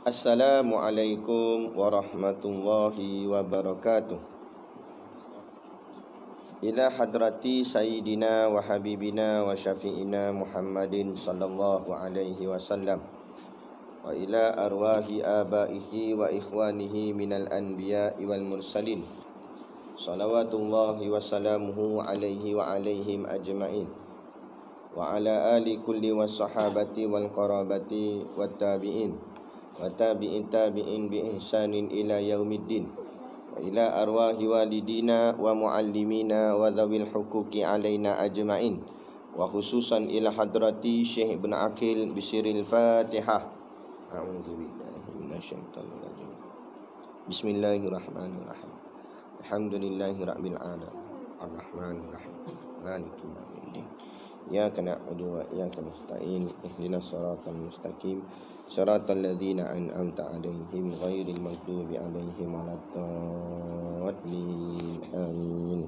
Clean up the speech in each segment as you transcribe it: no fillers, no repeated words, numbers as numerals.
Assalamualaikum warahmatullahi wabarakatuh. Ila hadrati sayyidina wa habibina wa syafi'ina Muhammadin sallallahu alaihi wasallam, wa ila arwahi abaihi wa ikhwanihi minal anbiya'i wal mursalin, salawatullahi wa salamuhu alaihi wa alaihim ajma'in, wa ala ali kulli was sahabati wal qarabati wat tabi'in wa tabi'in tabi'in bi ihsanin ila yaumiddin, wa ila arwahi walidina wa muallimina wa dhawil huquqi alaina ajma'in, wa khususan ila hadrati Syekh Ibn Aqil bisiril Fatihah. A'udzu billahi minasyaitonir rajim. Bismillahirrahmanirrahim. Alhamdulillahi rabbil alamin. Arrahmanir rahim. Maliki yaumiddin. Iyyaka na'budu wa iyyaka nasta'in. Ihdinas siratal mustaqim. Siratal ladzina an'amta 'alaihim ghairil maghdubi 'alaihim waladdallin. Amin.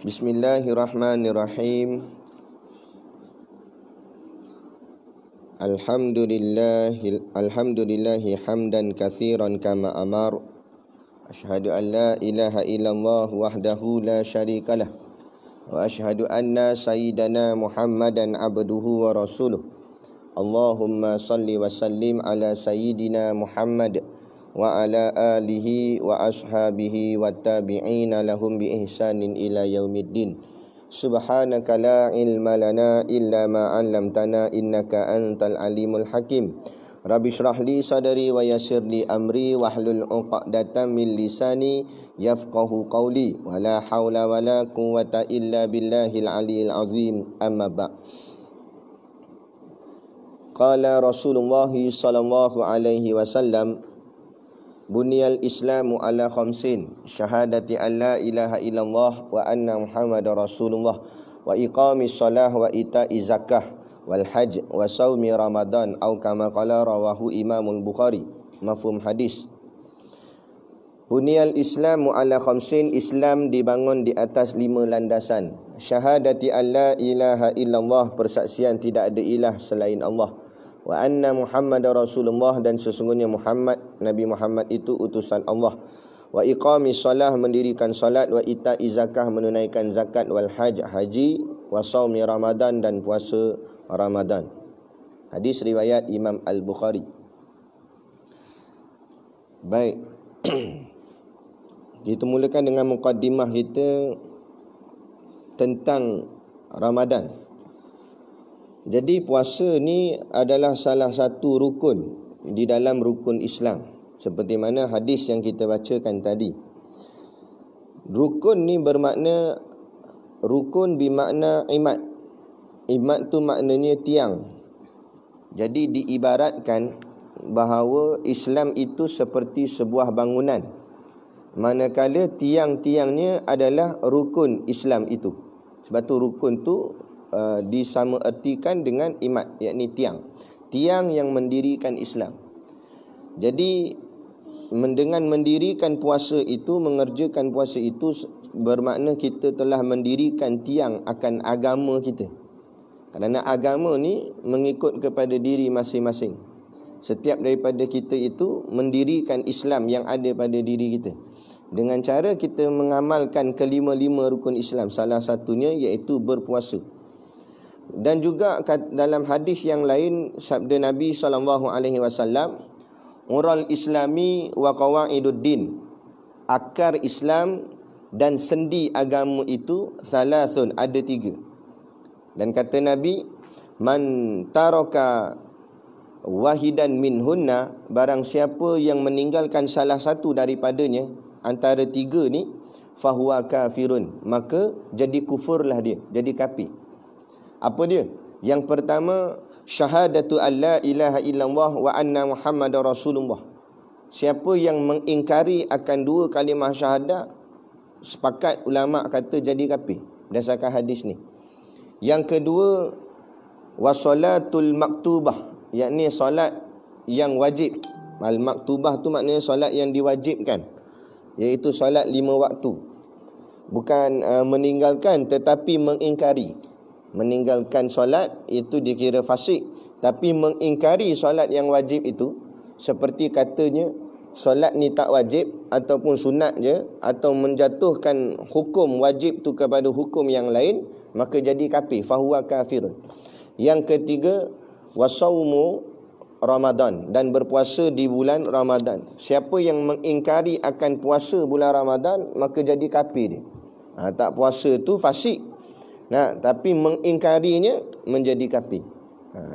Bismillahirrahmanirrahim. Alhamdulillahi hamdan katsiran kama amar. Asyhadu an la ilaha illallah wahdahu la syarikalah. Wa asyhadu anna sayyidana Muhammadan abduhu wa rasuluh. Allahumma salli wa sallim ala sayyidina Muhammad wa ala alihi wa ashabihi wa tabi'ina lahum bi ihsanin ila yaumiddin. Subhanaka la ilma lana illa ma 'allamtana innaka antal alimul hakim. Rabbi shrah li sadri wa yassir li amri wahlul 'uqdatam min lisani yafqahu qawli wa la haula wa la quwwata illa billahil aliyil azim. Amma ba'. Qala Rasulullah sallallahu alaihi wasallam, buniyal islamu ala khamsin, syahadati an la ilaha illallah wa anna muhammadar rasulullah, wa iqamis salah wa ita'i zakah, wal hajj wa saumi ramadan, au kama qala rawahu Imamul Bukhari. Mafhum hadis. Buniyal islamu ala khamsin, Islam dibangun di atas 5 landasan. Syahadati an la ilaha illallah, persaksian tidak ada ilah selain Allah. Wa anna muhammadar rasulullah, dan sesungguhnya Muhammad, Nabi Muhammad itu utusan Allah. Wa iqamis salah, mendirikan salat, wa ita'i zakah, menunaikan zakat, wal hajj, haji, wa saumi ramadan, dan puasa Ramadan. Hadis riwayat Imam Al-Bukhari. Baik. Kita mulakan dengan muqaddimah kita tentang Ramadan. Jadi puasa ni adalah salah satu rukun di dalam rukun Islam, seperti mana hadis yang kita bacakan tadi. Rukun ni bermakna, rukun bermakna imad. Imad tu maknanya tiang. Jadi diibaratkan bahawa Islam itu seperti sebuah bangunan, manakala tiang-tiangnya adalah rukun Islam itu. Sebab tu rukun tu disamaertikan dengan imad, yakni tiang. Tiang yang mendirikan Islam. Jadi dengan mendirikan puasa itu, mengerjakan puasa itu, bermakna kita telah mendirikan tiang akan agama kita. Kerana agama ni mengikut kepada diri masing-masing. Setiap daripada kita itu mendirikan Islam yang ada pada diri kita dengan cara kita mengamalkan kelima-lima rukun Islam. Salah satunya iaitu berpuasa. Dan juga dalam hadis yang lain, sabda Nabi SAW, ural islami wa qawaiduddin, akar Islam dan sendi agama itu thalathun, ada 3. Dan kata Nabi, man taraka wahidan minhunna, barang siapa yang meninggalkan salah satu daripadanya, antara 3 ni, fahuwa kafirun, maka jadi kufurlah dia, jadi kafir. Apa dia? Yang pertama, syahadatu an la ilaha illallah wa anna muhammadar rasulullah. Siapa yang mengingkari akan 2 kalimah syahadat, sepakat ulama kata jadi kafir berdasarkan hadis ni. Yang kedua, wasolatul maktubah, yakni solat yang wajib. Al maktubah tu maknanya solat yang diwajibkan, iaitu solat 5 waktu. Bukan meninggalkan, tetapi mengingkari. Meninggalkan solat itu dikira fasik. tapi mengingkari solat yang wajib itu, seperti katanya solat ni tak wajib ataupun sunat je, atau menjatuhkan hukum wajib tu kepada hukum yang lain, maka jadi kafir, fahuwa kafirun. Yang ketiga, wasaumu Ramadan, dan berpuasa di bulan Ramadan. Siapa yang mengingkari akan puasa bulan Ramadan, maka jadi kafir dia. Tak puasa tu fasik. Tapi mengingkarinya menjadi kafir.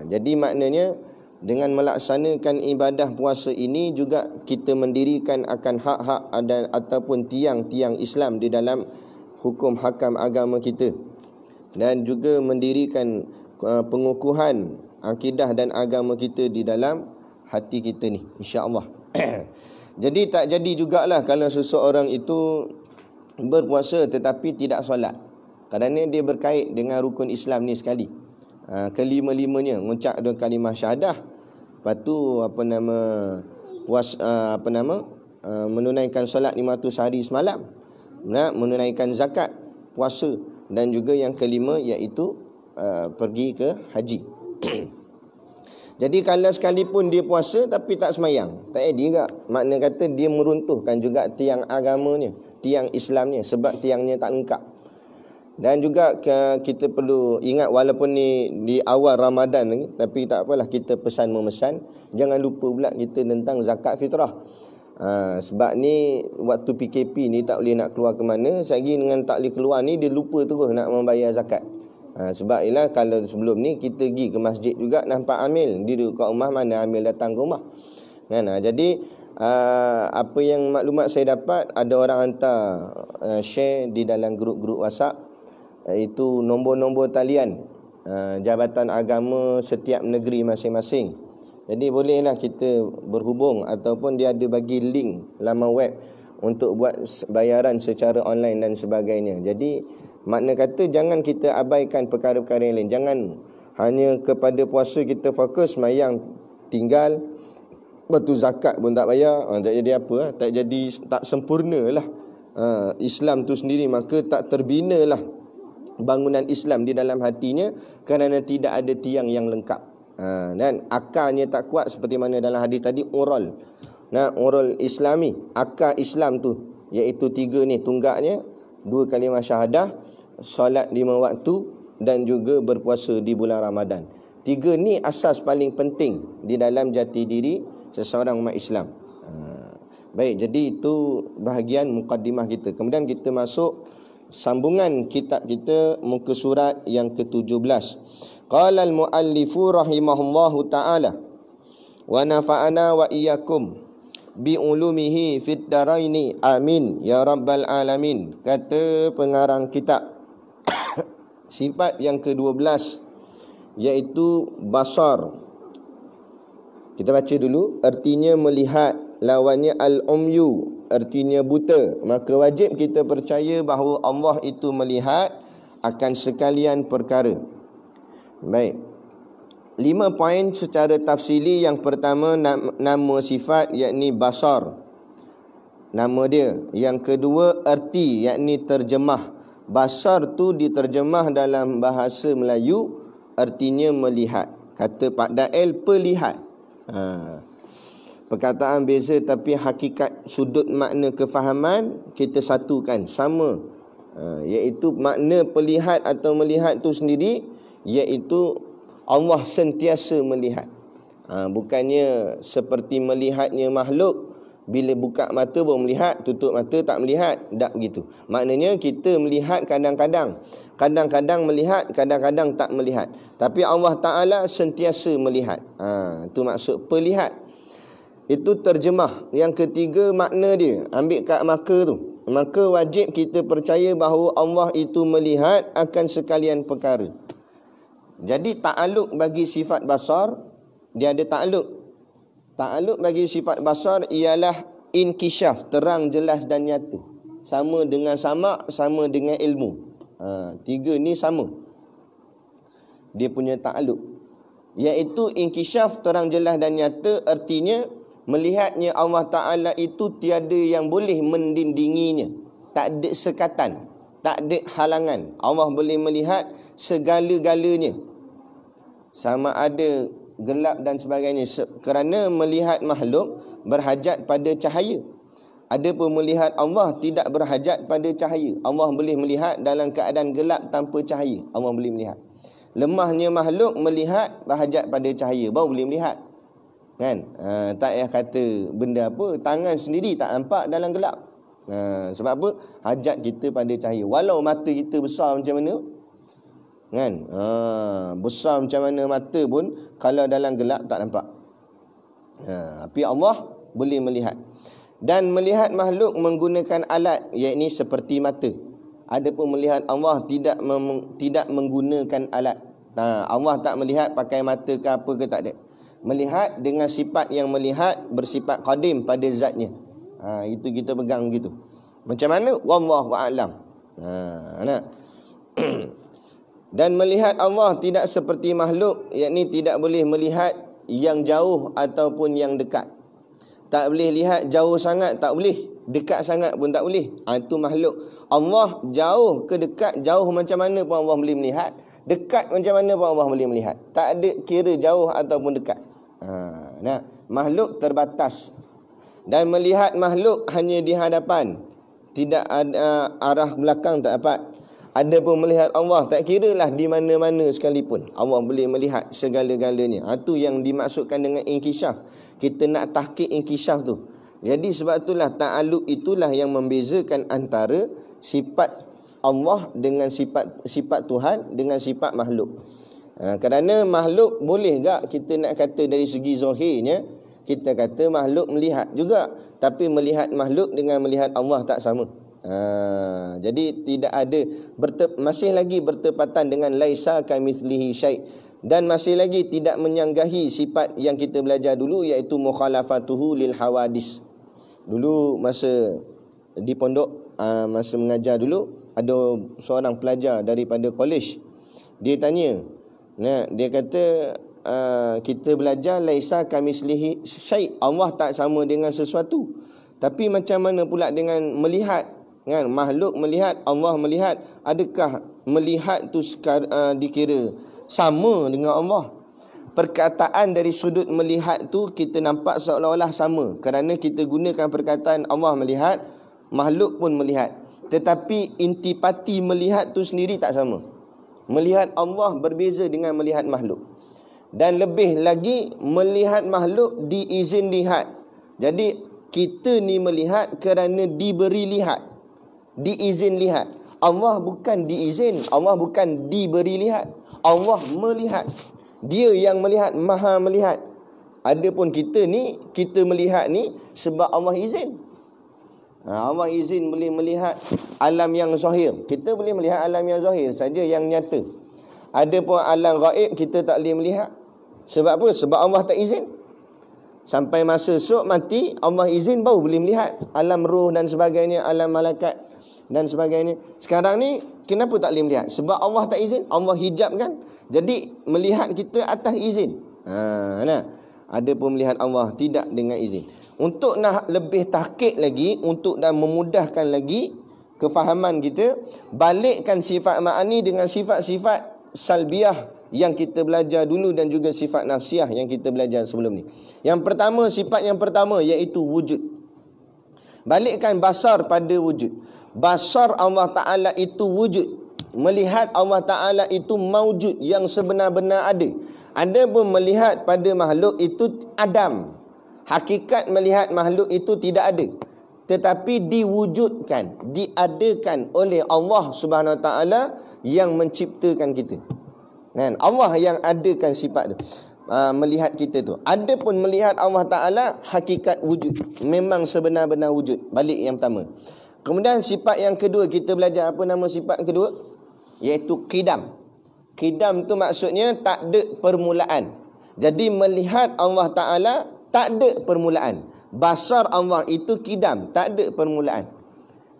Jadi maknanya dengan melaksanakan ibadah puasa ini juga kita mendirikan akan hak-hak ataupun tiang-tiang Islam di dalam hukum hakam agama kita, dan juga mendirikan pengukuhan akidah dan agama kita di dalam hati kita ni, insya-Allah. Jadi tak jadi jugalah kalau seseorang itu berpuasa tetapi tidak solat, kerana dia berkait dengan rukun Islam ni sekali. Kelima-limanya mengucap dua kalimah syahadah, lepas tu menunaikan solat 500 hari semalam, menunaikan zakat, puasa, dan juga yang kelima iaitu pergi ke haji. Jadi kalau sekalipun dia puasa tapi tak semayang, tak jadi juga. Makna kata dia meruntuhkan juga tiang agamanya, tiang Islamnya, sebab tiangnya tak lengkap. Dan juga kita perlu ingat, walaupun ni di awal Ramadan lagi, tapi tak apalah, kita pesan memesan, jangan lupa pula kita tentang zakat fitrah. Sebab ni waktu PKP ni tak boleh nak keluar ke mana, selagi dengan tak boleh keluar ni dia lupa terus nak membayar zakat. Sebab ialah kalau sebelum ni kita pergi ke masjid juga, nampak amil dia duduk kat rumah, mana amil datang ke rumah kan. Jadi apa yang maklumat saya dapat, ada orang hantar share di dalam grup-grup WhatsApp, itu nombor-nombor talian jabatan agama setiap negeri masing-masing. Jadi bolehlah kita berhubung, ataupun dia ada bagi link laman web untuk buat bayaran secara online dan sebagainya. Jadi makna kata jangan kita abaikan perkara-perkara yang lain. Jangan hanya kepada puasa kita fokus, sembahyang tinggal, lepas tu zakat pun tak bayar, tak jadi apa, tak jadi, tak sempurnalah Islam tu sendiri. Maka tak terbinalah bangunan Islam di dalam hatinya, kerana tidak ada tiang yang lengkap. Dan akarnya tak kuat, seperti mana dalam hadis tadi, oral islami, akar Islam tu iaitu 3 ni, tunggaknya 2 kalimah syahadah, solat 5 waktu, dan juga berpuasa di bulan Ramadan. 3 ni asas paling penting di dalam jati diri seseorang umat Islam. Baik, jadi itu bahagian mukaddimah kita. Kemudian kita masuk sambungan kitab kita, muka surat yang ke-17. Qala al-muallifu rahimahullahu ta'ala wa nafa'ana wa iyyakum bi ulumihi fid daraini amin ya rabbal alamin. Kata pengarang kitab, sifat yang ke-12 iaitu basar. Kita baca dulu, artinya melihat, lawannya al-umyu, artinya buta. Maka wajib kita percaya bahawa Allah itu melihat akan sekalian perkara. Baik, 5 poin secara tafsili. Yang pertama, nama sifat, yakni basar, nama dia. Yang kedua, erti, yakni terjemah. Basar tu diterjemah dalam bahasa Melayu, artinya melihat. Kata Pak Dael, pelihat. Perkataan beza, tapi hakikat sudut makna kefahaman kita satukan, sama. Iaitu makna pelihat atau melihat tu sendiri, iaitu Allah sentiasa melihat. Bukannya seperti melihatnya makhluk, bila buka mata baru melihat, tutup mata tak melihat. Tak begitu. Maknanya kita melihat kadang-kadang, kadang-kadang melihat, kadang-kadang tak melihat. Tapi Allah Ta'ala sentiasa melihat. Itu maksud pelihat. Itu terjemah. Yang ketiga, makna dia, ambil kat maka tu. Maka wajib kita percaya bahawa Allah itu melihat akan sekalian perkara. Jadi ta'aluk bagi sifat basar, dia ada ta'aluk. Ta'aluk bagi sifat basar ialah inkisyaf, terang, jelas dan nyata. Sama dengan sama, sama dengan ilmu. 3 ni sama. Dia punya ta'aluk. Iaitu inkisyaf, terang, jelas dan nyata, artinya melihatnya Allah Ta'ala itu tiada yang boleh mendindinginya. Tak ada sekatan, tak ada halangan. Allah boleh melihat segala-galanya. Sama ada gelap dan sebagainya. Kerana melihat makhluk berhajat pada cahaya. Adapun melihat Allah tidak berhajat pada cahaya. Allah boleh melihat dalam keadaan gelap tanpa cahaya. Allah boleh melihat. Lemahnya makhluk melihat berhajat pada cahaya, baru boleh melihat. Kan? Tak payah kata benda apa, tangan sendiri tak nampak dalam gelap. Sebab apa? Hajat kita pada cahaya. Walau mata kita besar macam mana, kan? Besar macam mana mata pun, kalau dalam gelap tak nampak. Tapi Allah boleh melihat. Dan melihat makhluk menggunakan alat, iaitu seperti mata. Adapun melihat Allah tidak menggunakan alat. Allah tak melihat pakai mata ke apa ke, tak ada. Melihat dengan sifat yang melihat bersifat qadim pada zatnya. Itu kita pegang begitu. Macam mana? Wallahu a'lam. Dan melihat Allah tidak seperti makhluk, iaitu tidak boleh melihat yang jauh ataupun yang dekat. Tak boleh lihat jauh sangat, tak boleh. Dekat sangat pun tak boleh. Itu makhluk. Allah jauh ke dekat, jauh macam mana pun Allah boleh melihat. Dekat macam mana pun Allah boleh melihat. Tak ada kira jauh ataupun dekat. Makhluk terbatas. Dan melihat makhluk hanya di hadapan. Tidak ada arah belakang, tak dapat. Ada pun melihat Allah, tak kiralah di mana-mana sekalipun. Allah boleh melihat segala-galanya. Itu yang dimaksudkan dengan inkishaf. Kita nak tahqiq inkishaf tu. Jadi sebab itulah ta'alluq itulah yang membezakan antara sifat Allah dengan sifat Tuhan dengan sifat makhluk. Kerana makhluk boleh tak kita nak kata dari segi zahirnya, kita kata makhluk melihat juga. Tapi melihat makhluk dengan melihat Allah tak sama. Jadi tidak ada masih lagi bertepatan dengan laisa kamitslihi syai', dan masih lagi tidak menyanggahi sifat yang kita belajar dulu, iaitu mukhalafatuhu lil hawadis. Dulu masa di pondok, masa mengajar dulu, ada seorang pelajar daripada kolej. Dia tanya, dia kata kita belajar laisa kamitslihi syai', Allah tak sama dengan sesuatu. Tapi macam mana pula dengan melihat? Kan, makhluk melihat, Allah melihat. Adakah melihat tu dikira sama dengan Allah? Perkataan dari sudut melihat tu kita nampak seolah-olah sama, kerana kita gunakan perkataan Allah melihat, makhluk pun melihat. Tetapi intipati melihat tu sendiri tak sama. Melihat Allah berbeza dengan melihat makhluk. Dan lebih lagi, melihat makhluk diizin lihat. Jadi kita ni melihat kerana diberi lihat, diizin lihat. Allah bukan diizin, Allah bukan diberi lihat. Allah melihat. Dia yang melihat, maha melihat. Adapun kita ni, kita melihat ni sebab Allah izin. Allah izin boleh melihat alam yang zahir. Kita boleh melihat alam yang zahir saja, yang nyata. Adapun alam gaib kita tak boleh melihat. Sebab apa? Sebab Allah tak izin. Sampai masa esok mati, Allah izin baru boleh melihat alam roh dan sebagainya, alam malaikat dan sebagainya. Sekarang ni kenapa tak boleh melihat? Sebab Allah tak izin, Allah hijabkan. Jadi melihat kita atas izin. Ada pun melihat Allah tidak dengan izin. Untuk nak lebih tahqiq lagi, untuk dan memudahkan lagi kefahaman kita, balikkan sifat ma'ani dengan sifat-sifat salbiah yang kita belajar dulu, dan juga sifat nafsiah yang kita belajar sebelum ni. Yang pertama, sifat yang pertama iaitu wujud. Balikkan basar pada wujud. Basar Allah Ta'ala itu wujud. Melihat Allah Ta'ala itu maujud, yang sebenar-benar ada. Ada pun melihat pada makhluk itu adam. Hakikat melihat makhluk itu tidak ada. Tetapi diwujudkan, diadakan oleh Allah Subhanahu Wa Ta'ala yang menciptakan kita. Kan? Allah yang adakan sifat tu. Melihat kita tu. Ada pun melihat Allah Ta'ala hakikat wujud. Memang sebenar-benar wujud. Balik yang pertama. Kemudian sifat yang kedua kita belajar. Apa nama sifat kedua? Iaitu qidam. Qidam tu maksudnya tak ada permulaan. Jadi melihat Allah Ta'ala tak ada permulaan. Basar Allah itu qidam, tak ada permulaan.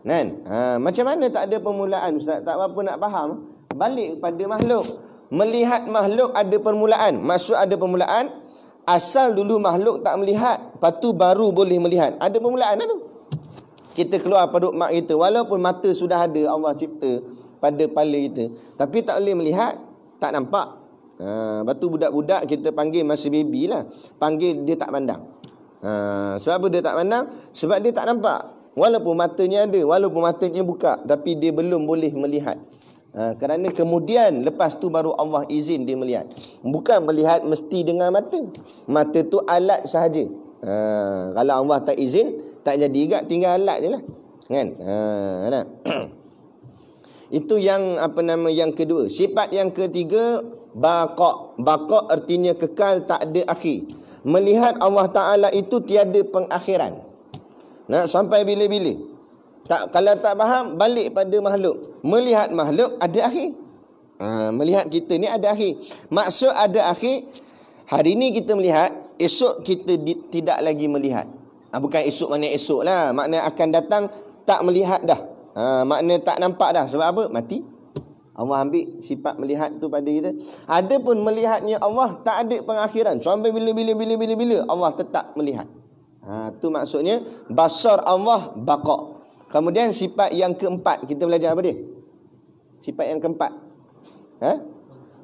Kan? Macam mana tak ada permulaan, Ustaz? Tak apa nak faham. Balik pada makhluk. Melihat makhluk ada permulaan. Maksud ada permulaan, asal dulu makhluk tak melihat, lepas tu baru boleh melihat. Ada permulaan lah tu. Kita keluar perut mak kita, walaupun mata sudah ada Allah cipta pada kepala kita, tapi tak boleh melihat, tak nampak. Lepas tu budak-budak kita panggil masih baby lah. Panggil dia tak pandang. Sebab apa dia tak pandang? Sebab dia tak nampak. Walaupun matanya ada, walaupun matanya buka, tapi dia belum boleh melihat. Kerana kemudian lepas tu baru Allah izin dia melihat. Bukan melihat mesti dengan mata. Mata tu alat sahaja. Kalau Allah tak izin, tak jadi juga, tinggal alat je lah. Kan? Itu yang yang kedua. Sifat yang ketiga, baqa'. Baqa' artinya kekal, tak ada akhir. Melihat Allah Ta'ala itu tiada pengakhiran. Sampai bila-bila. Kalau tak faham, balik pada makhluk. Melihat makhluk ada akhir. Melihat kita ni ada akhir. Maksud ada akhir, hari ni kita melihat, esok kita tidak lagi melihat. Bukan esok makna esok lah. Makna akan datang tak melihat dah. Makna tak nampak dah. Sebab apa? Mati. Allah ambil sifat melihat tu pada kita. Adapun melihatnya Allah tak ada pengakhiran. Sampai bila-bila Allah tetap melihat. Tu maksudnya basar Allah baqa'. Kemudian sifat yang keempat, kita belajar apa dia? Sifat yang keempat.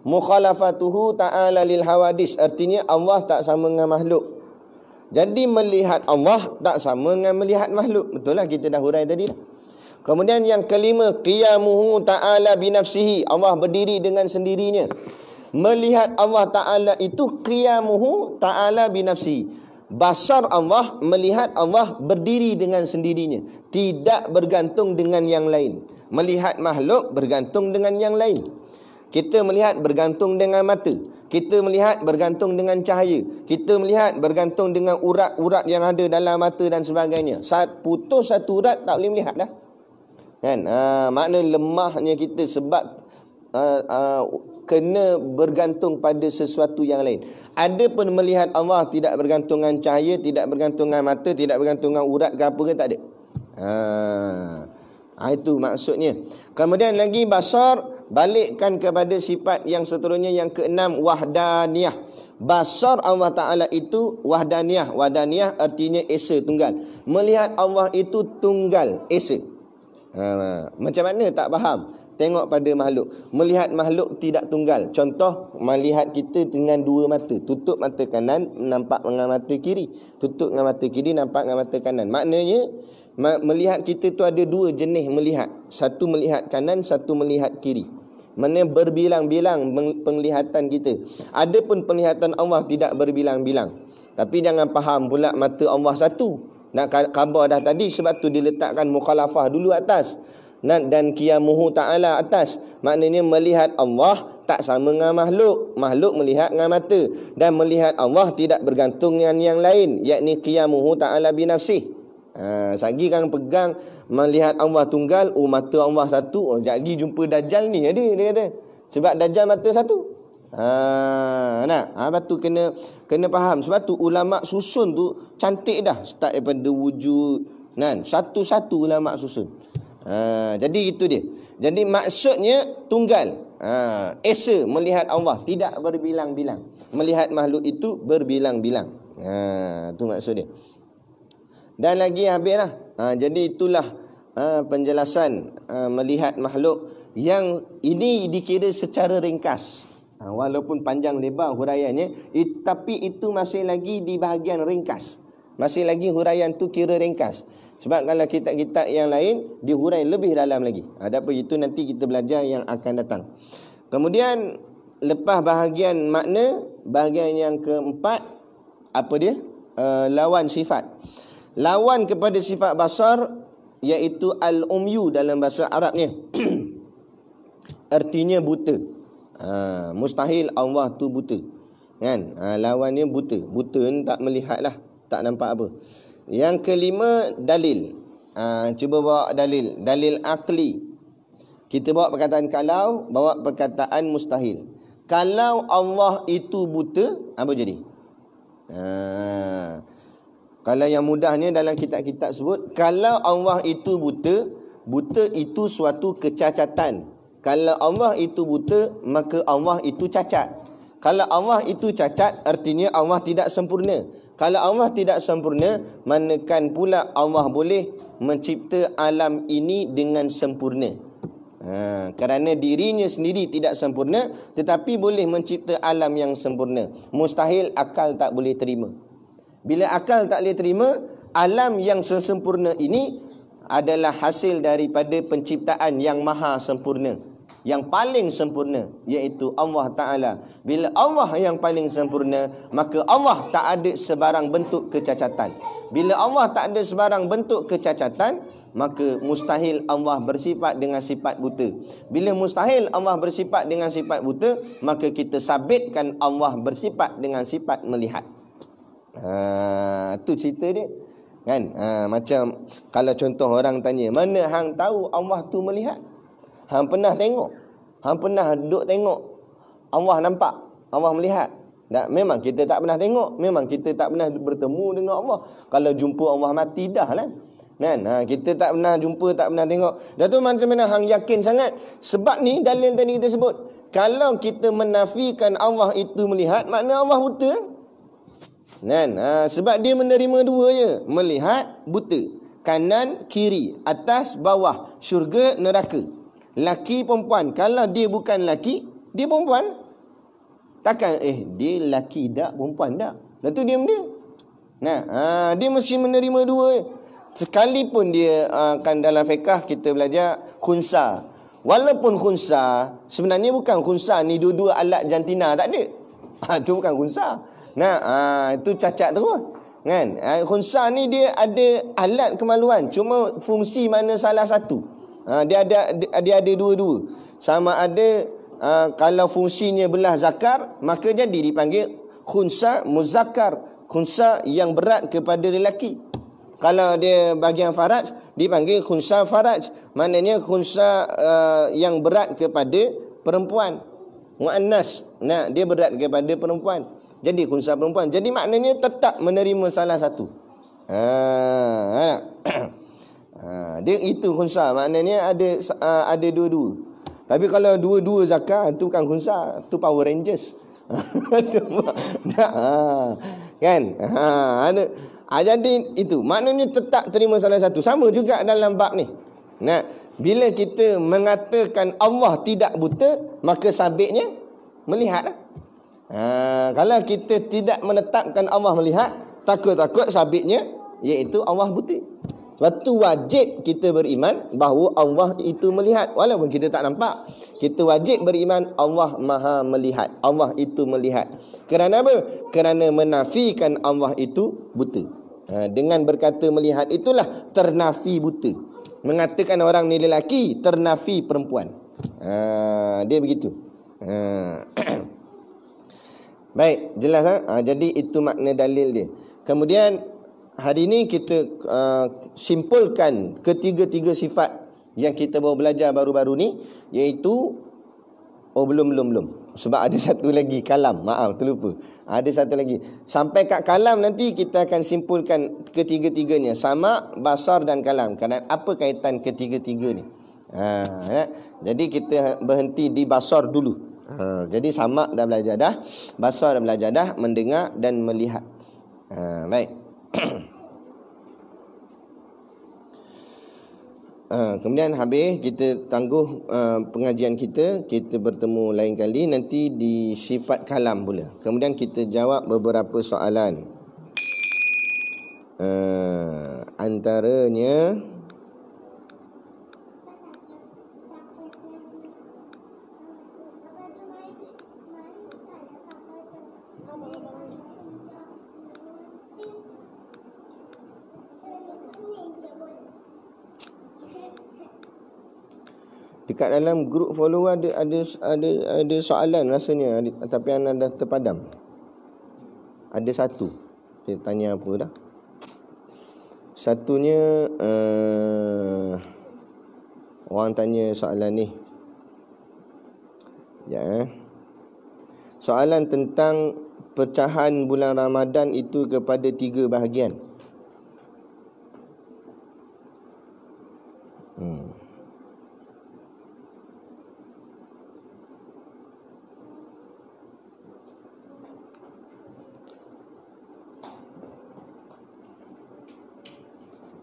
Mukhalafatuhu ta'ala lil hawadis. Artinya Allah tak sama dengan makhluk. Jadi melihat Allah tak sama dengan melihat makhluk. Betul lah, kita dah hurai tadi dah. Kemudian yang kelima, qiyamuhu ta'ala binafsihi. Allah berdiri dengan sendirinya. Melihat Allah Ta'ala itu qiyamuhu ta'ala binafsihi. Basar Allah, melihat Allah berdiri dengan sendirinya. Tidak bergantung dengan yang lain. Melihat makhluk bergantung dengan yang lain. Kita melihat bergantung dengan mata. Kita melihat bergantung dengan cahaya. Kita melihat bergantung dengan urat-urat yang ada dalam mata dan sebagainya. Putus satu urat tak boleh melihat dah. Kan? Makna lemahnya kita sebab kena bergantung pada sesuatu yang lain. Adapun melihat Allah tidak bergantung dengan cahaya, tidak bergantung dengan mata, tidak bergantung dengan urat ke apa ke, tak ada. Itu maksudnya. Kemudian lagi basar, balikkan kepada sifat yang seterusnya, yang keenam, wahdaniyah. Basar Allah Ta'ala itu wahdaniyah. Wahdaniyah artinya esa, tunggal. Melihat Allah itu tunggal, esa. Macam mana tak faham? Tengok pada makhluk. Melihat makhluk tidak tunggal. Contoh, melihat kita dengan dua mata. Tutup mata kanan, nampak dengan mata kiri. Tutup dengan mata kiri, nampak dengan mata kanan. Maknanya, melihat kita tu ada dua jenis melihat. Satu melihat kanan, satu melihat kiri. Mana berbilang-bilang penglihatan kita. Adapun penglihatan Allah tidak berbilang-bilang. Tapi jangan faham pula mata Allah satu. Nak khabar dah tadi, sebab tu diletakkan mukhalafah dulu atas. Dan qiyamuhu ta'ala atas. Maknanya melihat Allah tak sama dengan makhluk. Makhluk melihat dengan mata. Dan melihat Allah tidak bergantung dengan yang lain. Yakni qiyamuhu ta'ala binafsih. Sagi kan pegang melihat Allah tunggal. Mata Allah satu. Jadi jumpa Dajjal ni ada, dia kata. Sebab Dajjal mata satu. Lepas tu kena faham. Sebab tu ulama' susun tu cantik dah. Start daripada wujud. Satu-satu ulama' susun. Jadi itu dia. Jadi maksudnya tunggal. Esa melihat Allah, tidak berbilang-bilang. Melihat makhluk itu berbilang-bilang. Itu maksud dia. Dan lagi habislah. Jadi itulah penjelasan melihat makhluk. Yang ini dikira secara ringkas. Walaupun panjang lebar huraiannya, tapi itu masih lagi di bahagian ringkas. Masih lagi huraian tu kira ringkas. Sebab kalau kitab-kitab yang lain dihurai lebih dalam lagi. Adapun itu nanti kita belajar yang akan datang. Kemudian lepas bahagian makna, bahagian yang keempat, apa dia? Lawan sifat. Lawan kepada sifat basar iaitu al-umyu dalam bahasa Arabnya. Artinya buta. Mustahil Allah tu buta. Kan? Lawannya buta. Buta ni tak melihat lah, tak nampak apa. Yang kelima, dalil. Cuba bawa dalil. Dalil akli. Kita bawa perkataan kalau, bawa perkataan mustahil. Kalau Allah itu buta, apa jadi? Kalau yang mudahnya dalam kitab-kitab sebut, kalau Allah itu buta, buta itu suatu kecacatan. Kalau Allah itu buta, maka Allah itu cacat. Kalau Allah itu cacat, artinya Allah tidak sempurna. Kalau Allah tidak sempurna, manakan pula Allah boleh mencipta alam ini dengan sempurna. Kerana dirinya sendiri tidak sempurna, tetapi boleh mencipta alam yang sempurna. Mustahil akal tak boleh terima. Bila akal tak boleh terima, alam yang sesempurna ini adalah hasil daripada penciptaan yang maha sempurna, yang paling sempurna, iaitu Allah Ta'ala. Bila Allah yang paling sempurna, maka Allah tak ada sebarang bentuk kecacatan. Bila Allah tak ada sebarang bentuk kecacatan, maka mustahil Allah bersifat dengan sifat buta. Bila mustahil Allah bersifat dengan sifat buta, maka kita sabitkan Allah bersifat dengan sifat melihat. Tu cerita dia. Kan? Macam kalau contoh orang tanya, mana hang tahu Allah tu melihat? Hang pernah tengok? Hang pernah duduk tengok Allah nampak? Allah melihat? Tak, memang kita tak pernah tengok. Memang kita tak pernah bertemu dengan Allah. Kalau jumpa Allah mati dah lah. Kan? Kita tak pernah jumpa, tak pernah tengok. Dah tu macam mana hang yakin sangat? Sebab ni dalil tadi kita sebut. Kalau kita menafikan Allah itu melihat, makna Allah buta. Kan? Sebab dia menerima dua je. Melihat, buta. Kanan, kiri. Atas, bawah. Syurga, neraka. Laki, perempuan. Kalau dia bukan laki, dia perempuan. Takkan, dia laki tak, perempuan tak. Lepas tu diam dia. Dia mesti menerima dua je. Sekalipun dia kan dalam fiqah kita belajar khunsa. Walaupun khunsa, sebenarnya bukan khunsa ni dua-dua alat jantina, tak ada. Itu bukan khunsa. Itu cacat terus. Kan? Khunsa ni dia ada alat kemaluan, cuma fungsi mana salah satu. Dia ada dua-dua. Sama ada kalau fungsinya belah zakar, maka jadi dipanggil khunsa muzakkar, khunsa yang berat kepada lelaki. Kalau dia bahagian faraj, dipanggil khunsa faraj. Maknanya khunsa yang berat kepada perempuan. Mu'annas. Dia berat kepada perempuan. Jadi khunsa perempuan. Jadi maknanya tetap menerima salah satu. Dia itu khunsa. Maknanya ada dua-dua. Tapi kalau dua-dua zakar, itu bukan khunsa. Itu Power Rangers. Kan? Jadi itu maknanya tetap terima salah satu. Sama juga dalam bab ni. Bila kita mengatakan Allah tidak buta, maka sabitnya melihat. Kalau kita tidak menetapkan Allah melihat, takut-takut sabitnya iaitu Allah buta. Sebab tu wajib kita beriman bahawa Allah itu melihat. Walaupun kita tak nampak, kita wajib beriman Allah maha melihat. Allah itu melihat. Kerana apa? Kerana menafikan Allah itu buta. Dengan berkata melihat itulah ternafi buta. Mengatakan orang ni lelaki, ternafi perempuan. Dia begitu. Baik, jelas. Jadi itu makna dalil dia. Kemudian hari ini kita simpulkan ketiga-tiga sifat yang kita baru belajar baru-baru ni, iaitu belum. Sebab ada satu lagi kalam. Maaf, terlupa. Ada satu lagi. Sampai kat kalam nanti kita akan simpulkan ketiga-tiganya. Sama, basar dan kalam. Kerana apa kaitan ketiga-tiga ni? Jadi kita berhenti di basar dulu. Jadi sama dah belajar dah. Basar dah belajar dah. Mendengar dan melihat. Baik. Kemudian habis kita tangguh pengajian kita. Kita bertemu lain kali nanti di sifat kalam pula. Kemudian kita jawab beberapa soalan. Antaranya dekat dalam grup follower ada soalan rasanya, tapi anda dah terpadam. Ada satu. Saya tanya apa dah? Satunya orang tanya soalan ni. Soalan tentang pecahan bulan Ramadan itu kepada 3 bahagian.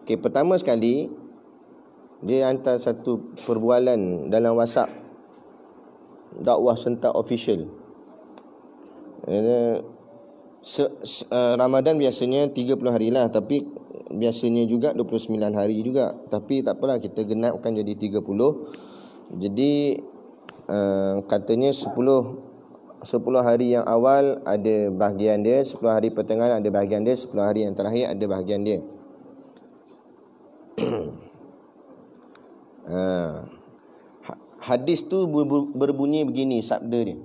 Okey, pertama sekali Dia hantar satu perbualan dalam WhatsApp, dakwah sentak official. Ramadan biasanya 30 hari lah, tapi biasanya juga 29 hari juga. Tapi tak apalah, kita genapkan jadi 30. Jadi katanya 10 hari yang awal ada bahagian dia, 10 hari pertengahan ada bahagian dia, 10 hari yang terakhir ada bahagian dia. Hadis tu berbunyi begini, sabda dia.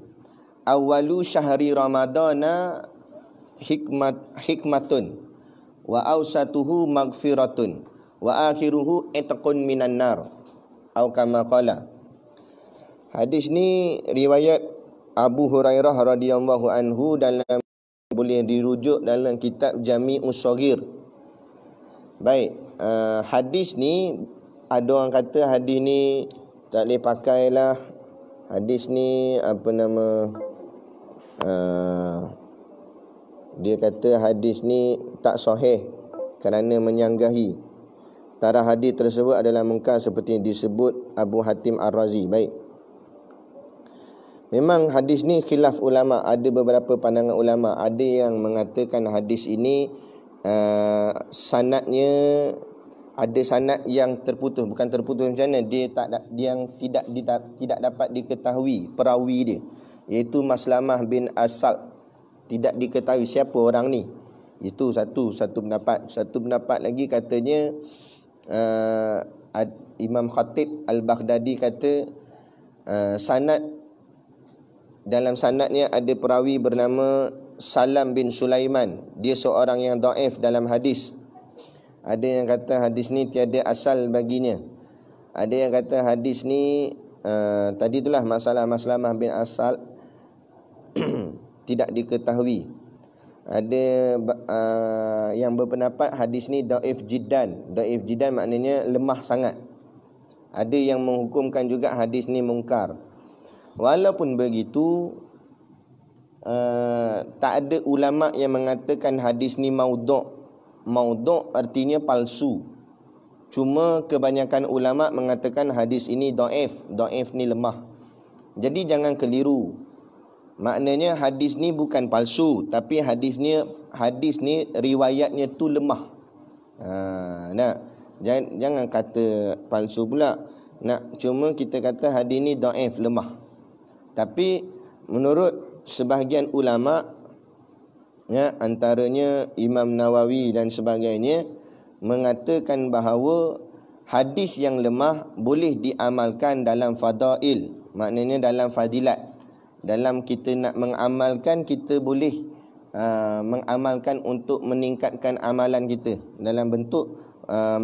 Awalu syahri ramadana hikmatun wa awsatuhu maghfiratun wa akhiruhu itqun minan nar, atau kama qala. Hadis ni riwayat Abu Hurairah radhiyallahu anhu, dalam boleh dirujuk dalam kitab Jami'us Shaghir. Baik, hadis ni ada orang kata hadis ni tak boleh pakailah. Hadis ni dia kata hadis ni tak sahih kerana menyanggahi. Tarah hadis tersebut adalah mungkar seperti yang disebut Abu Hatim Ar-Razi. Baik, memang hadis ni khilaf ulama, ada beberapa pandangan ulama. Ada yang mengatakan hadis ini sanadnya, ada sanad yang terputus. Bukan terputus macam mana, dia tidak dapat diketahui perawi dia, iaitu Maslamah bin Asal. Tidak diketahui siapa orang ni. Itu satu pendapat. Satu pendapat lagi katanya Imam Khatib Al-Baghdadi kata dalam sanadnya ada perawi bernama Salam bin Sulaiman. Dia seorang yang dhaif dalam hadis. Ada yang kata hadis ni tiada asal baginya. Ada yang kata hadis ni tadi itulah masalah Maslamah bin Asal tidak diketahui. Ada yang berpendapat hadis ni dhaif jiddan. Dhaif jiddan maknanya lemah sangat. Ada yang menghukumkan juga hadis ni mungkar. Walaupun begitu, tak ada ulama yang mengatakan hadis ni maudhu'. Maudhu' artinya palsu. Cuma kebanyakan ulama mengatakan hadis ini dhaif. Dhaif ni lemah. Jadi jangan keliru. Maknanya hadis ni bukan palsu, tapi hadis ni riwayatnya tu lemah. Jangan kata palsu pula. Cuma kita kata hadis ni dhaif, lemah. Tapi menurut sebahagian ulama, antaranya Imam Nawawi dan sebagainya, mengatakan bahawa hadis yang lemah boleh diamalkan dalam fadail, maknanya dalam fadilat. Dalam kita nak mengamalkan, kita boleh mengamalkan untuk meningkatkan amalan kita dalam bentuk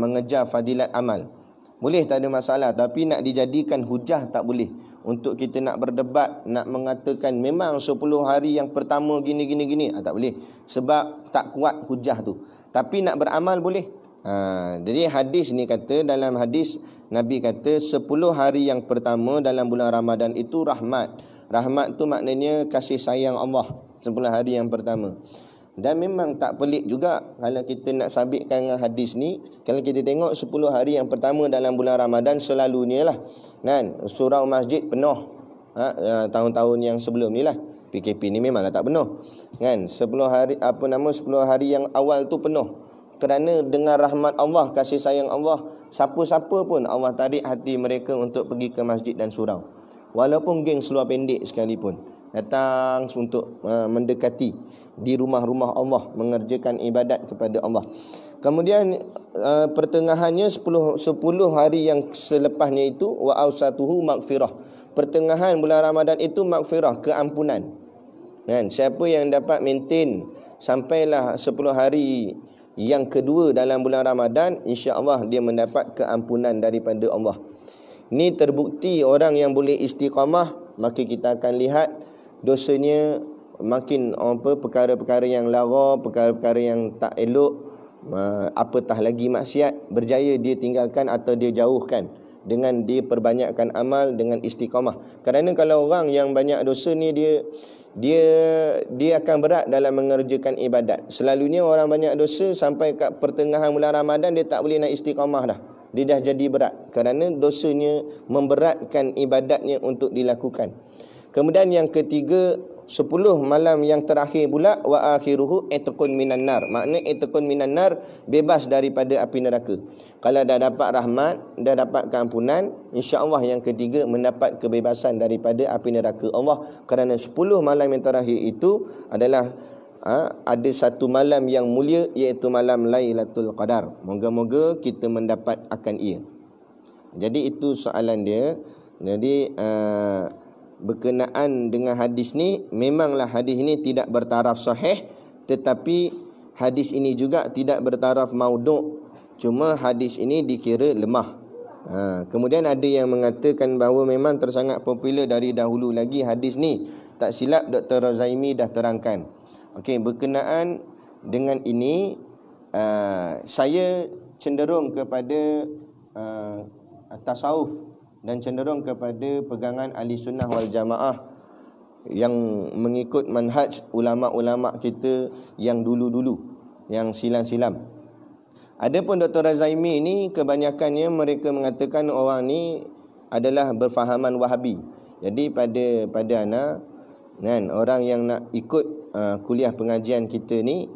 mengejar fadilat amal. Boleh, tak ada masalah. Tapi nak dijadikan hujah tak boleh. Untuk kita nak berdebat, nak mengatakan memang 10 hari yang pertama gini, tak boleh. Sebab tak kuat hujah tu. Tapi nak beramal boleh. Jadi hadis ni kata, dalam hadis Nabi kata 10 hari yang pertama dalam bulan Ramadan itu rahmat. Rahmat tu maknanya kasih sayang Allah 10 hari yang pertama. Dan memang tak pelik juga kalau kita nak sabitkan dengan hadis ni. Kalau kita tengok 10 hari yang pertama dalam bulan Ramadan selalunya lah, kan, surau masjid penuh. Tahun-tahun yang sebelum ni lah, PKP ni memanglah tak penuh, kan. 10 hari 10 hari yang awal tu penuh. Kerana dengan rahmat Allah, kasih sayang Allah, siapa-siapa pun Allah tarik hati mereka untuk pergi ke masjid dan surau. Walaupun geng seluar pendek sekalipun, datang untuk mendekati di rumah-rumah Allah, mengerjakan ibadat kepada Allah. Kemudian pertengahannya 10 hari yang selepasnya itu wa ausatuhu maghfirah. Pertengahan bulan Ramadan itu maghfirah, keampunan. Kan, siapa yang dapat maintain sampailah 10 hari yang kedua dalam bulan Ramadan, insya-Allah dia mendapat keampunan daripada Allah. Ni terbukti orang yang boleh istiqamah, maka kita akan lihat dosanya makin perkara-perkara yang lara, perkara-perkara yang tak elok, apatah lagi maksiat, berjaya dia tinggalkan atau dia jauhkan dengan dia perbanyakkan amal dengan istiqamah. Kerana kalau orang yang banyak dosa ni dia akan berat dalam mengerjakan ibadat. Selalunya orang banyak dosa sampai kat pertengahan bulan Ramadan dia tak boleh nak istiqamah dah. dia dah jadi berat kerana dosanya memberatkan ibadatnya untuk dilakukan. Kemudian yang ketiga, 10 malam yang terakhir pula, wa akhiruhu itqun minan nar. Makna itqun minan nar, bebas daripada api neraka. Kalau dah dapat rahmat, dah dapat keampunan, insya-Allah yang ketiga mendapat kebebasan daripada api neraka Allah, kerana 10 malam yang terakhir itu adalah ada satu malam yang mulia, iaitu malam Lailatul Qadar. Moga-moga kita mendapat akan ia. Jadi itu soalan dia. Jadi berkenaan dengan hadis ni, memanglah hadis ini tidak bertaraf sahih, tetapi hadis ini juga tidak bertaraf maudhu'. Cuma hadis ini dikira lemah. Kemudian ada yang mengatakan bahawa memang tersangat popular dari dahulu lagi hadis ni. Tak silap Dr. Razaimi dah terangkan. Okey, berkenaan dengan ini, saya cenderung kepada tasawuf dan cenderung kepada pegangan ahli sunnah wal jamaah yang mengikut manhaj ulama'-ulama' kita yang dulu-dulu, yang silam-silam. Adapun Dr. Razaimi ini, kebanyakannya mereka mengatakan orang ni adalah berfahaman Wahabi. Jadi pada anak kan, orang yang nak ikut kuliah pengajian kita ni,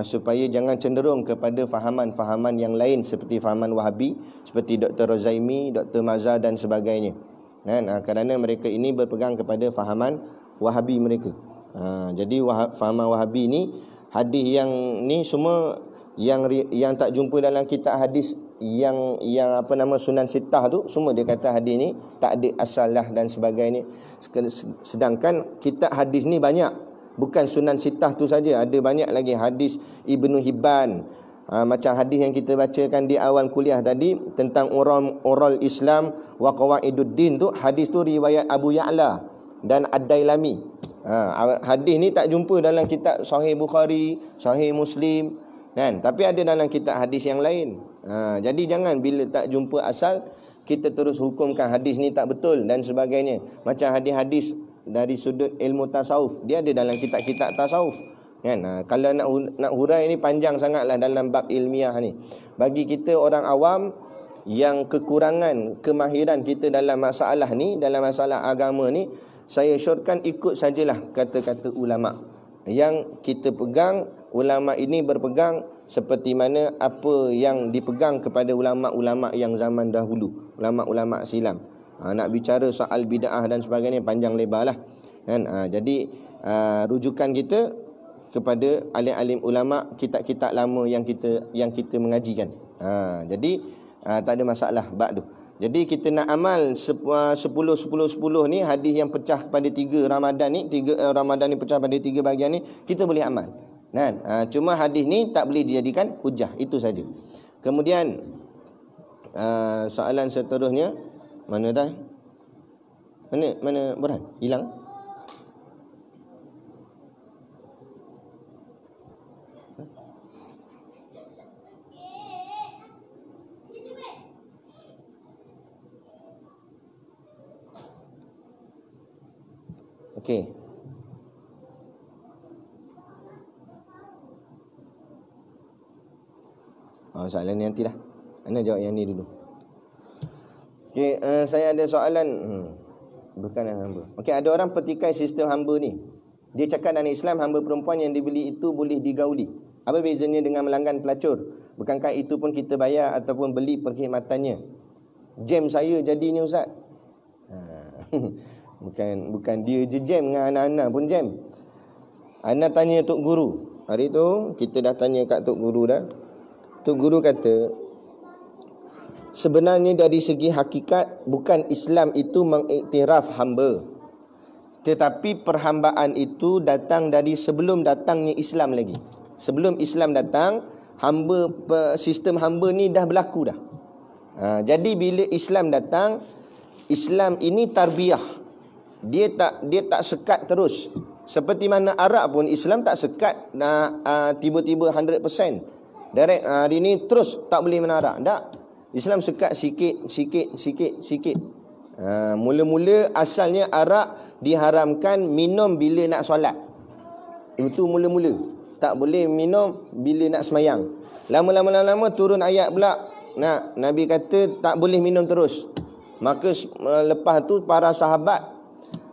supaya jangan cenderung kepada fahaman-fahaman yang lain seperti fahaman Wahabi, seperti Dr. Razaimi, Dr. Mazhar dan sebagainya. Kerana mereka ini berpegang kepada fahaman Wahabi mereka. Jadi fahaman Wahabi ni, hadis yang ni semua yang tak jumpa dalam kitab hadis yang Sunan Sittah tu, semua dia kata hadis ni tak ada asal lah dan sebagainya. Sedangkan kitab hadis ni banyak. Bukan Sunan Sittah tu saja, ada banyak lagi hadis Ibnu Hibban. Macam hadis yang kita bacakan di awal kuliah tadi tentang oral Islam wa qawaiduddin tu, hadis tu riwayat Abu Ya'la dan Ad-Dailami. Hadis ni tak jumpa dalam kitab Sahih Bukhari, Sahih Muslim kan, tapi ada dalam kitab hadis yang lain. Jadi jangan bila tak jumpa asal kita terus hukumkan hadis ni tak betul dan sebagainya. Macam hadis-hadis dari sudut ilmu tasawuf, dia ada dalam kitab-kitab tasawuf kan. Kalau nak hurai ni panjang sangatlah dalam bab ilmiah ni. Bagi kita orang awam yang kekurangan kemahiran kita dalam masalah ni, dalam masalah agama ni, saya syorkan ikut sajalah kata-kata ulama. Yang kita pegang, ulama ini berpegang seperti mana apa yang dipegang kepada ulama-ulama yang zaman dahulu, ulama-ulama silam. Nak bicara soal bid'ah dan sebagainya panjang lebar lah kan. Jadi rujukan kita kepada alim-alim ulama, kitab-kitab lama yang kita mengajikan. Jadi tak ada masalah bab tu. Jadi kita nak amal 10 ni, hadis yang pecah pada 3 Ramadan ni, 3 Ramadan ni pecah pada 3 bahagian ni, kita boleh amal kan. Cuma hadis ni tak boleh dijadikan hujah, itu saja. Kemudian soalan seterusnya, mana dah? Mana Burhan? Hilang? Okey. Soalan ni nantilah. Ana jawab yang ni dulu. Okey, saya ada soalan. Bukan hamba. Okey, ada orang petikai sistem hamba ni. Dia cakap dalam Islam hamba perempuan yang dibeli itu boleh digauli. Apa bezanya dengan melanggan pelacur? Bukankah itu pun kita bayar ataupun beli perkhidmatannya? Jam saya jadi ni Ustaz. Bukan dia je jam, dengan anak-anak pun jam. Ana tanya Tok Guru. Hari tu kita dah tanya kat Tok Guru dah. Tok Guru kata, sebenarnya dari segi hakikat bukan Islam itu mengiktiraf hamba, tetapi perhambaan itu datang dari sebelum datangnya Islam lagi. Sebelum Islam datang, sistem hamba ni dah berlaku dah. Jadi bila Islam datang, Islam ini tarbiyah. Dia tak sekat terus. Seperti mana Arab pun Islam tak sekat tiba-tiba 100%. Direct hari ni terus tak boleh menarak. Tak. Islam sekat sikit. Mula-mula asalnya arak diharamkan minum bila nak solat. Itu mula-mula. Tak boleh minum bila nak semayang. Lama-lama turun ayat pula Nah, Nabi kata tak boleh minum terus. Maka lepas tu para sahabat,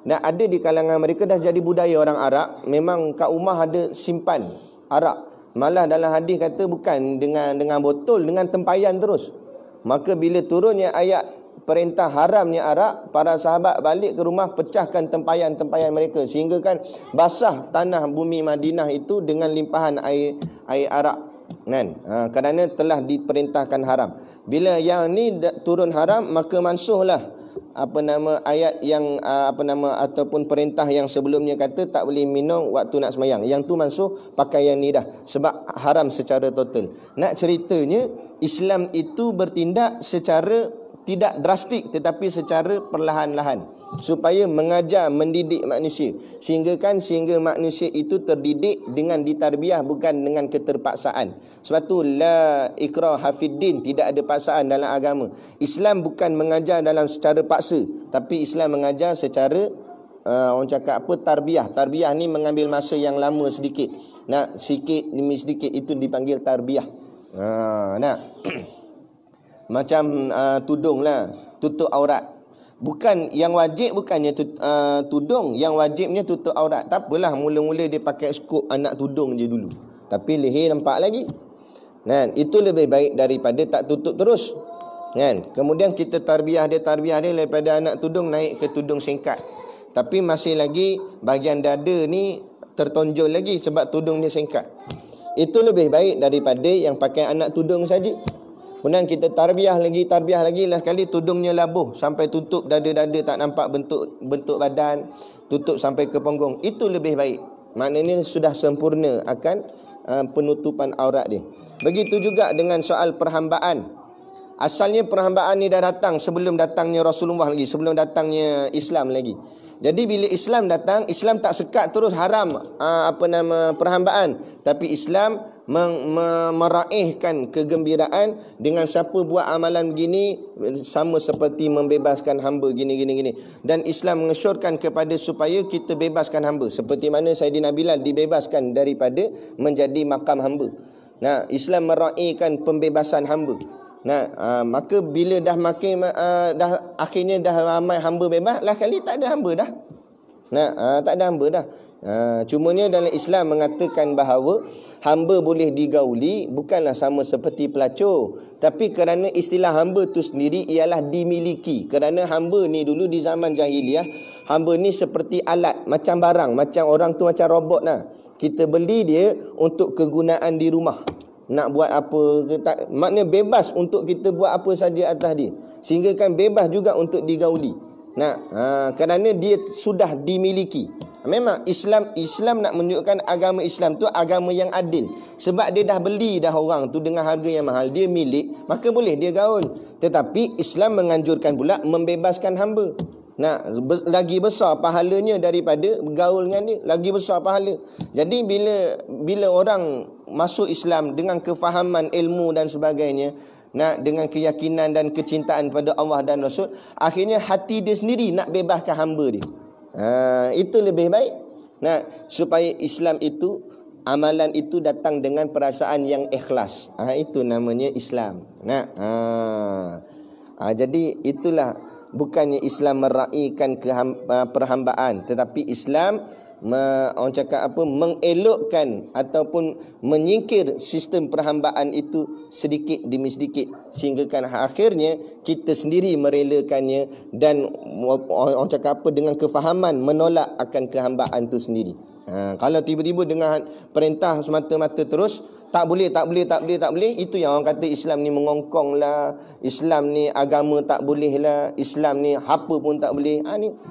dan ada di kalangan mereka dah jadi budaya orang Arab, memang kat rumah ada simpan arak. Malah dalam hadis kata bukan dengan botol, dengan tempayan terus. Maka bila turunnya ayat perintah haramnya arak, para sahabat balik ke rumah pecahkan tempayan-tempayan mereka, sehingga kan basah tanah bumi Madinah itu dengan limpahan air arak. Kan? Kerana telah diperintahkan haram. Bila yang ni turun haram, maka mansuhlah ayat yang ataupun perintah yang sebelumnya kata tak boleh minum waktu nak sembahyang. Yang tu mansuh pakai yang ni dah, sebab haram secara total. Nak ceritanya, Islam itu bertindak secara tidak drastik tetapi secara perlahan-lahan, supaya mengajar, mendidik manusia, sehingga manusia itu terdidik dengan ditarbiah, bukan dengan keterpaksaan. Sebab tu la ikraha fiddin, tidak ada paksaan dalam agama. Islam bukan mengajar dalam secara paksa, tapi Islam mengajar secara orang cakap apa, tarbiah. Tarbiah ni mengambil masa yang lama sedikit. Nak sikit demi sedikit, itu dipanggil tarbiah. Nak macam tudung lah, tutup aurat. Bukan yang wajib, bukannya tudung, yang wajibnya tutup aurat. Tak apalah, mula-mula dia pakai skop anak tudung je dulu, tapi leher nampak lagi. Kan? Itu lebih baik daripada tak tutup terus. Kan? Kemudian kita tarbiah dia daripada anak tudung naik ke tudung singkat. Tapi masih lagi bahagian dada ni tertonjol lagi sebab tudung dia singkat. Itu lebih baik daripada yang pakai anak tudung saja. Kemudian kita tarbiah lagi, last kali tudungnya labuh sampai tutup dada-dada, tak nampak bentuk badan, tutup sampai ke punggung. Itu lebih baik. Maknanya sudah sempurna akan penutupan aurat dia. Begitu juga dengan soal perhambaan. Asalnya perhambaan ni dah datang sebelum datangnya Rasulullah lagi, sebelum datangnya Islam lagi. Jadi bila Islam datang, Islam tak sekat terus haram perhambaan, tapi Islam meraihkan kegembiraan dengan siapa buat amalan begini, sama seperti membebaskan hamba gini. Dan Islam mengesyorkan kepada supaya kita bebaskan hamba, seperti mana Saidina Bilal dibebaskan daripada menjadi makam hamba. Nah, Islam meraihkan pembebasan hamba. Nah, maka bila dah makin akhirnya dah ramai hamba bebas, lah kali tak ada hamba dah. Nah, tak ada hamba dah. Cumanya dalam Islam mengatakan bahawa hamba boleh digauli, bukanlah sama seperti pelacur, tapi kerana istilah hamba tu sendiri ialah dimiliki. Kerana hamba ni dulu di zaman jahiliah, hamba ni seperti alat, macam barang, macam orang tu macam robot lah. Kita beli dia untuk kegunaan di rumah. Nak buat apa ke tak, maknanya bebas untuk kita buat apa saja atas dia, sehingga kan bebas juga untuk digauli. Kerana dia sudah dimiliki. Memang Islam nak menunjukkan agama Islam tu agama yang adil. Sebab dia dah beli dah orang tu dengan harga yang mahal, dia milik, maka boleh dia gaul. Tetapi Islam menganjurkan pula membebaskan hamba. Lagi besar pahalanya daripada bergaul dengan dia, lagi besar pahala. Jadi bila orang masuk Islam dengan kefahaman ilmu dan sebagainya, dengan keyakinan dan kecintaan pada Allah dan Rasul, akhirnya hati dia sendiri nak bebaskan hamba dia. Itu lebih baik. Supaya Islam itu, amalan itu datang dengan perasaan yang ikhlas. Itu namanya Islam. Jadi itulah, bukannya Islam meraihkan perhambaan, tetapi Islam orang cakap apa, mengelokkan ataupun menyingkir sistem perhambaan itu sedikit demi sedikit, sehingga kan akhirnya kita sendiri merelakannya dan orang cakap apa, dengan kefahaman menolak akan kehambaan itu sendiri. Kalau tiba-tiba dengan perintah semata-mata terus tak boleh, itu yang orang kata Islam ni mengongkong lah, Islam ni agama tak boleh lah, Islam ni apa pun tak boleh.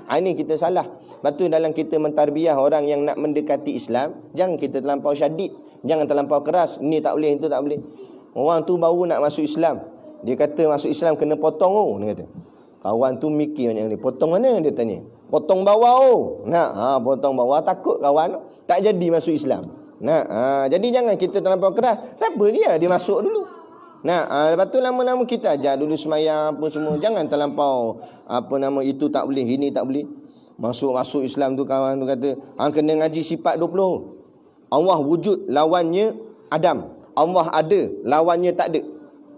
Ini kita salah. Lepas tu dalam kita mentarbiah orang yang nak mendekati Islam, jangan kita terlampau syadid, jangan terlampau keras. Ni tak boleh, itu tak boleh. Orang tu baru nak masuk Islam, dia kata masuk Islam kena potong. Dia kata, kawan tu mikir macam ni, potong mana? Dia tanya, potong bawah. Potong bawah, takut kawan tak jadi masuk Islam. Jadi jangan kita terlampau keras. Tak apa dia masuk dulu. Lepas tu lama-lama kita ajar dulu semayang apa semua. Jangan terlampau itu tak boleh, ini tak boleh. Masuk Islam tu kawan tu kata, kena ngaji sifat 20. Allah wujud, lawannya Adam. Allah ada, lawannya tak ada.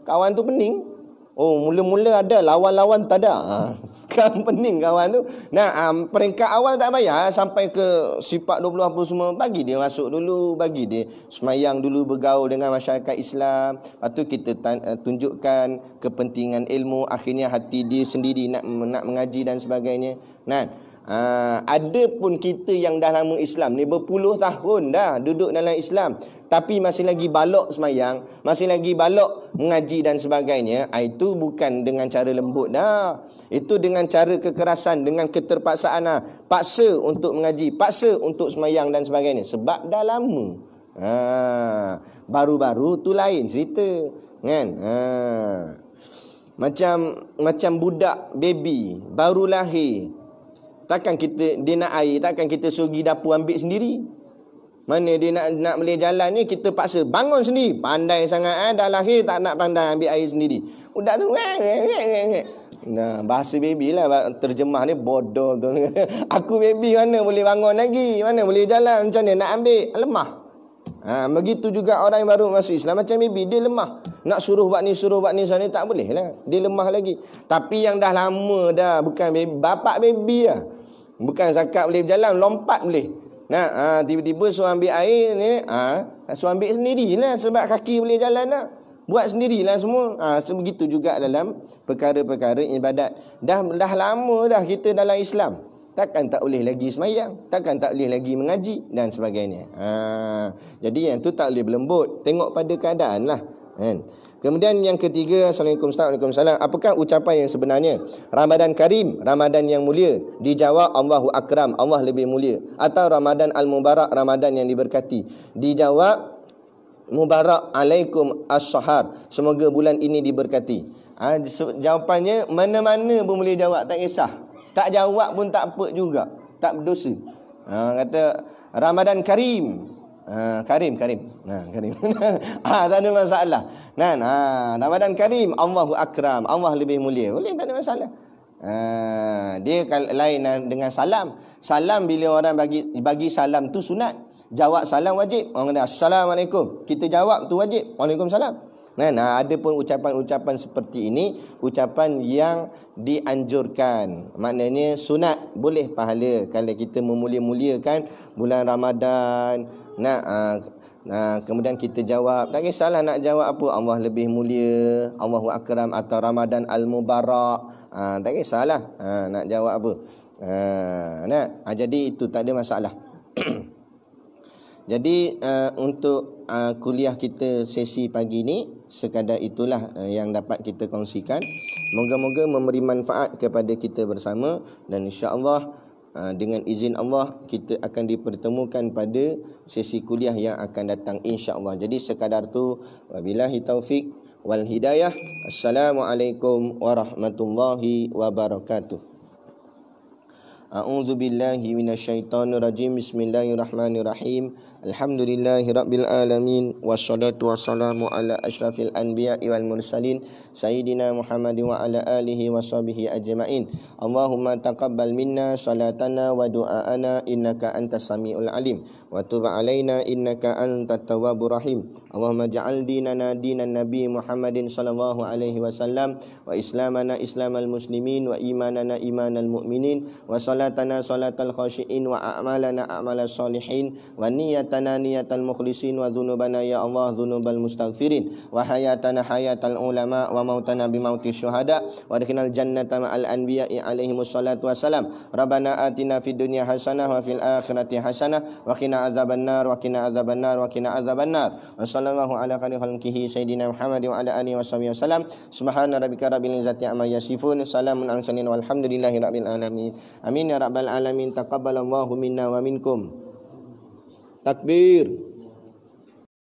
Kawan tu pening. Oh, mula-mula ada, lawan-lawan tak ada. Kan pening kawan tu. Nah, peringkat awal tak payah sampai ke sifat 20 apa semua. Bagi dia masuk dulu, bagi dia semayang dulu, bergaul dengan masyarakat Islam. Lepas tu kita tunjukkan kepentingan ilmu. Akhirnya hati dia sendiri nak mengaji dan sebagainya. Nah, ada pun kita yang dah lama Islam ni, berpuluh tahun dah duduk dalam Islam, tapi masih lagi balok semayang, masih lagi balok mengaji dan sebagainya. Itu bukan dengan cara lembut dah. Itu dengan cara kekerasan, dengan keterpaksaan dah. Paksa untuk mengaji, paksa untuk semayang dan sebagainya. Sebab dah lama. Baru-baru tu lain cerita, kan? Macam budak baby baru lahir, takkan dia nak air, takkan kita suruh pergi dapur ambil sendiri. Mana dia nak boleh jalan ni, kita paksa bangun sendiri. Pandai sangat dah lahir tak nak pandai ambil air sendiri. Budak tu nah, bahasa baby lah terjemah ni bodoh tu. Aku baby mana boleh bangun lagi, mana boleh jalan, macam mana nak ambil, lemah. Begitu juga orang yang baru masuk Islam, macam baby, dia lemah. Nak suruh buat ni sana tak boleh lah, dia lemah lagi. Tapi yang dah lama dah, bukan baby, bapak baby lah, bukan zakat boleh berjalan, lompat boleh. Nah, tiba-tiba suruh ambil air ni, suruh ambil sendirilah sebab kaki boleh jalan dah. Buat sendirilah semua. Sebegitu juga dalam perkara-perkara ibadat. Dah lama dah kita dalam Islam. Takkan tak boleh lagi semayang, takkan tak boleh lagi mengaji dan sebagainya. Jadi yang tu tak boleh berlembut. Tengok pada keadaan lah, kan? Kemudian yang ketiga, Assalamualaikum warahmatullahi wabarakatuh. Apakah ucapan yang sebenarnya? Ramadan Karim, Ramadan yang mulia. Dijawab Allahu Akram, Allah lebih mulia. Atau Ramadan Al-Mubarak, Ramadan yang diberkati. Dijawab Mubarak alaikum as-sahar, semoga bulan ini diberkati. Jawapannya mana-mana pun boleh jawab, tak kisah. Tak jawab pun tak apa juga, tak berdosa. Kata Ramadan Karim. Karim. Karim. Tak ada masalah. Ramadan Karim, Allahu Akram, Allah lebih mulia. Boleh, tak ada masalah. Dia lain dengan salam. Salam bila orang bagi salam tu sunat. Jawab salam wajib. Orang kata Assalamualaikum, kita jawab tu wajib. Waalaikumsalam. Ada pun ucapan-ucapan seperti ini, ucapan yang dianjurkan. Maknanya sunat, boleh pahala kalau kita memulia-muliakan bulan Ramadan. Kemudian kita jawab, tak kisahlah nak jawab apa, Allah lebih mulia, Allahu Akram, atau Ramadan Al-Mubarak. Tak kisahlah nak jawab apa. Jadi itu tak ada masalah. Jadi untuk kuliah kita sesi pagi ni, sekadar itulah yang dapat kita kongsikan. Moga-moga memberi manfaat kepada kita bersama. Dan insya-Allah dengan izin Allah kita akan dipertemukan pada sesi kuliah yang akan datang insya-Allah. Jadi sekadar tu, wabillahi taufik wal hidayah. Assalamualaikum warahmatullahi wabarakatuh. A'udzu billahi minasyaitonir rajim. Bismillahirrahmanirrahim. Alhamdulillahirabbil alamin wassalatu wassalamu ala asyrafil anbiya'i wal mursalin sayyidina Muhammadin wa ala alihi washabihi ajmain. Allahumma taqabbal minna salatana wa du'aana innaka antas samiul alim wa tub alaina innaka antat tawwabur rahim. Allahumma ja'al dinana dinan nabi Muhammadin sallallahu alaihi wasallam wa islamana islamal muslimin wa imanana imanal mu'minin wa salatana salatal khashiin wa a'malana a'malas salihin wa niyatana niyatal mukhlisin wa dhunubana ya Allah dhunubal mustaghfirin wa hayatana hayatal ulama wa mautana bimauti syuhada wa adkhilnal jannata ma'al anbiya'i alaihimus salatu wassalam. Rabbana atina fid dunya hasanah wa fil akhirati hasanah wa qina azabannar wa qina azabannar wa qina azabannar. Wa sallallahu ala khairil khalqihi sayyidina Muhammad wa ala alihi washabihi wasallam. Subhana rabbika rabbil izzati amma yasifun, salamun alal mursalin walhamdulillahi rabbil alamin. Amin ya rabbal alamin. Taqabbalallahu minna wa minkum. Takbir.